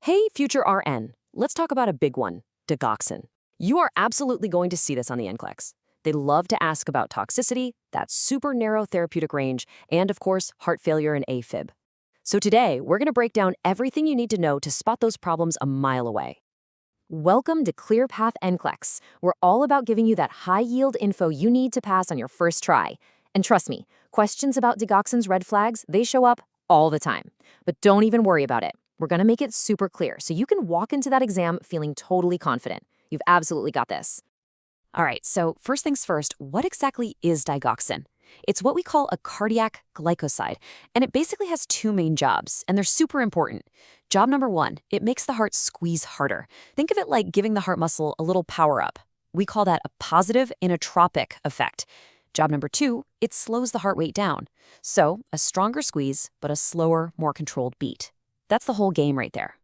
Hey, future RN, let's talk about a big one, Digoxin. You are absolutely going to see this on the NCLEX. They love to ask about toxicity, that super narrow therapeutic range, and of course, heart failure and AFib. So today, we're going to break down everything you need to know to spot those problems a mile away. Welcome to ClearPath NCLEX. We're all about giving you that high-yield info you need to pass on your first try. And trust me, questions about Digoxin's red flags, they show up all the time. But don't even worry about it. We're going to make it super clear so you can walk into that exam feeling totally confident. You've absolutely got this. All right, so first things first, what exactly is Digoxin? It's what we call a cardiac glycoside, and it basically has two main jobs, and they're super important. Job number one, it makes the heart squeeze harder. Think of it like giving the heart muscle a little power up. We call that a positive inotropic effect. Job number two, it slows the heart rate down. So a stronger squeeze, but a slower, more controlled beat. That's the whole game right there.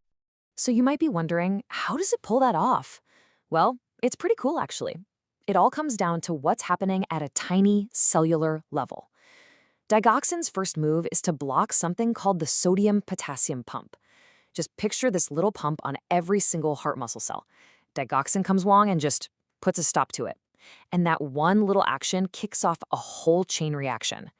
So you might be wondering, how does it pull that off? Well, it's pretty cool actually. It all comes down to what's happening at a tiny cellular level. Digoxin's first move is to block something called the sodium-potassium pump. Just picture this little pump on every single heart muscle cell. Digoxin comes along and just puts a stop to it. And that one little action kicks off a whole chain reaction.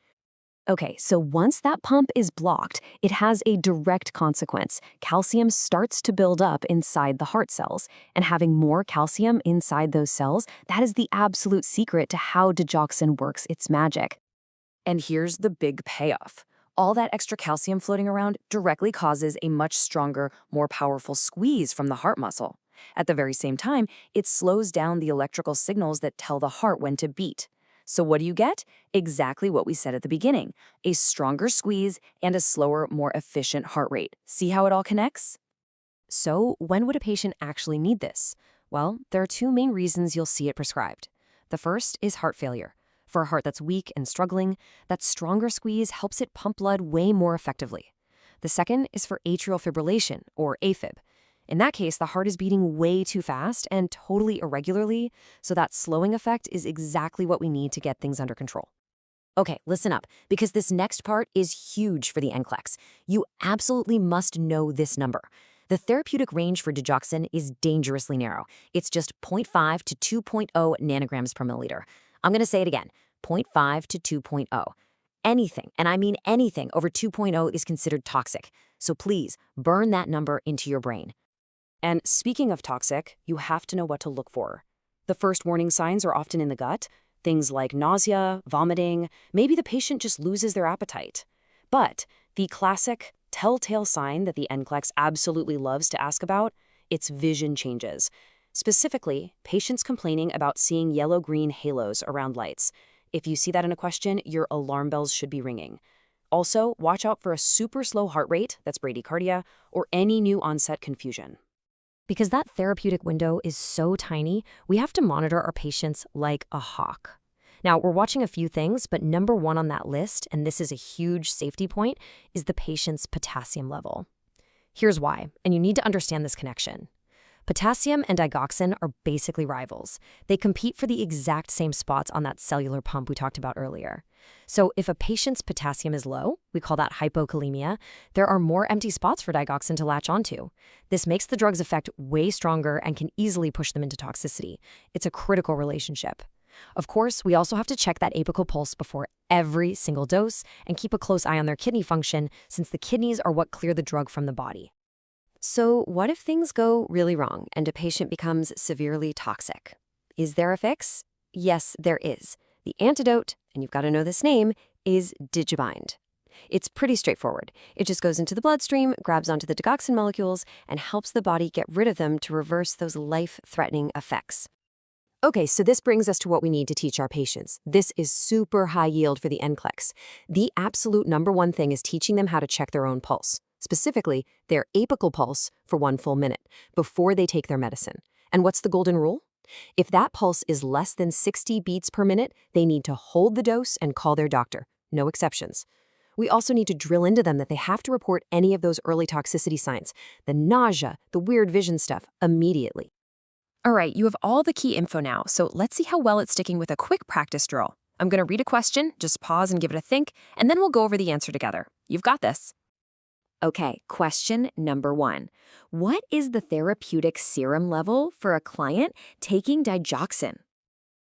Okay, so once that pump is blocked, it has a direct consequence. Calcium starts to build up inside the heart cells, and having more calcium inside those cells, that is the absolute secret to how Digoxin works its magic. And here's the big payoff. All that extra calcium floating around directly causes a much stronger, more powerful squeeze from the heart muscle. At the very same time, it slows down the electrical signals that tell the heart when to beat. So what do you get? Exactly what we said at the beginning, a stronger squeeze and a slower, more efficient heart rate. See how it all connects? So when would a patient actually need this? Well, there are two main reasons you'll see it prescribed. The first is heart failure. For a heart that's weak and struggling, that stronger squeeze helps it pump blood way more effectively. The second is for atrial fibrillation, or AFib. In that case, the heart is beating way too fast and totally irregularly, so that slowing effect is exactly what we need to get things under control. Okay, listen up, because this next part is huge for the NCLEX. You absolutely must know this number. The therapeutic range for Digoxin is dangerously narrow. It's just 0.5 to 2.0 nanograms per milliliter. I'm going to say it again, 0.5 to 2.0. Anything, and I mean anything, over 2.0 is considered toxic. So please, burn that number into your brain. And speaking of toxic, you have to know what to look for. The first warning signs are often in the gut, things like nausea, vomiting, maybe the patient just loses their appetite. But the classic telltale sign that the NCLEX absolutely loves to ask about, it's vision changes. Specifically, patients complaining about seeing yellow-green halos around lights. If you see that in a question, your alarm bells should be ringing. Also, watch out for a super slow heart rate, that's bradycardia, or any new onset confusion. Because that therapeutic window is so tiny, we have to monitor our patients like a hawk. Now, we're watching a few things, but number one on that list, and this is a huge safety point, is the patient's potassium level. Here's why, and you need to understand this connection. Potassium and Digoxin are basically rivals. They compete for the exact same spots on that cellular pump we talked about earlier. So if a patient's potassium is low, we call that hypokalemia, there are more empty spots for Digoxin to latch onto. This makes the drug's effect way stronger and can easily push them into toxicity. It's a critical relationship. Of course, we also have to check that apical pulse before every single dose and keep a close eye on their kidney function, since the kidneys are what clear the drug from the body. So what if things go really wrong and a patient becomes severely toxic? Is there a fix? Yes, there is. The antidote, and you've got to know this name, is Digibind. It's pretty straightforward. It just goes into the bloodstream, grabs onto the Digoxin molecules, and helps the body get rid of them to reverse those life-threatening effects. Okay, so this brings us to what we need to teach our patients. This is super high yield for the NCLEX. The absolute number one thing is teaching them how to check their own pulse. Specifically, their apical pulse for 1 full minute before they take their medicine. And what's the golden rule? If that pulse is less than 60 beats per minute, they need to hold the dose and call their doctor. No exceptions. We also need to drill into them that they have to report any of those early toxicity signs, the nausea, the weird vision stuff, immediately. All right, you have all the key info now, so let's see how well it's sticking with a quick practice drill. I'm going to read a question, just pause and give it a think, and then we'll go over the answer together. You've got this. Okay, question number 1. What is the therapeutic serum level for a client taking digoxin?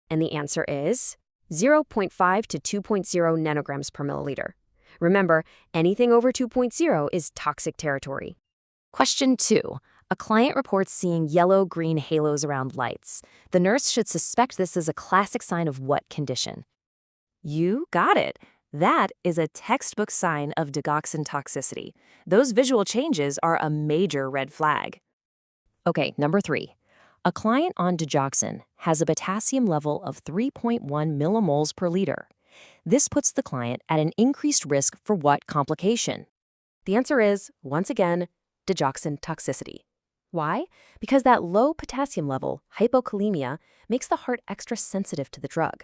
And the answer is zero point 0.5 to 2.0 nanograms per milliliter. Remember, anything over 2.0 is toxic territory. Question 2. A client reports seeing yellow-green halos around lights. The nurse should suspect this as a classic sign of what condition? You got it. That is a textbook sign of digoxin toxicity. Those visual changes are a major red flag. Okay, number 3. A client on digoxin has a potassium level of 3.1 millimoles per liter. This puts the client at an increased risk for what complication? The answer is, once again, digoxin toxicity. Why? Because that low potassium level, hypokalemia, makes the heart extra sensitive to the drug.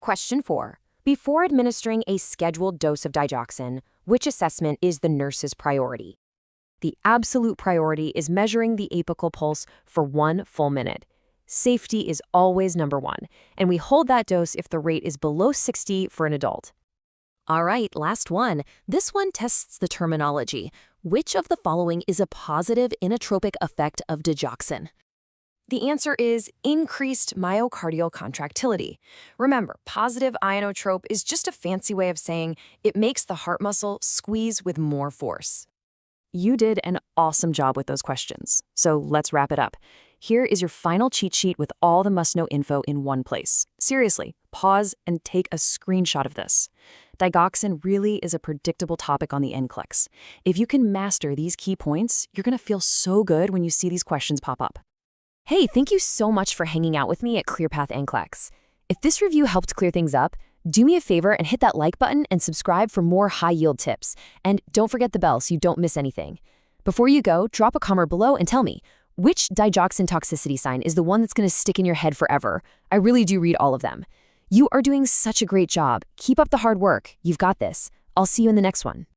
Question 4. Before administering a scheduled dose of digoxin, which assessment is the nurse's priority? The absolute priority is measuring the apical pulse for 1 full minute. Safety is always number 1, and we hold that dose if the rate is below 60 for an adult. All right, last one. This one tests the terminology. Which of the following is a positive inotropic effect of digoxin? The answer is increased myocardial contractility. Remember, positive inotrope is just a fancy way of saying it makes the heart muscle squeeze with more force. You did an awesome job with those questions. So let's wrap it up. Here is your final cheat sheet with all the must-know info in one place. Seriously, pause and take a screenshot of this. Digoxin really is a predictable topic on the NCLEX. If you can master these key points, you're going to feel so good when you see these questions pop up. Hey, thank you so much for hanging out with me at ClearPath NCLEX. If this review helped clear things up, do me a favor and hit that like button and subscribe for more high-yield tips. And don't forget the bell so you don't miss anything. Before you go, drop a comment below and tell me, which digoxin toxicity sign is the one that's going to stick in your head forever? I really do read all of them. You are doing such a great job. Keep up the hard work. You've got this. I'll see you in the next one.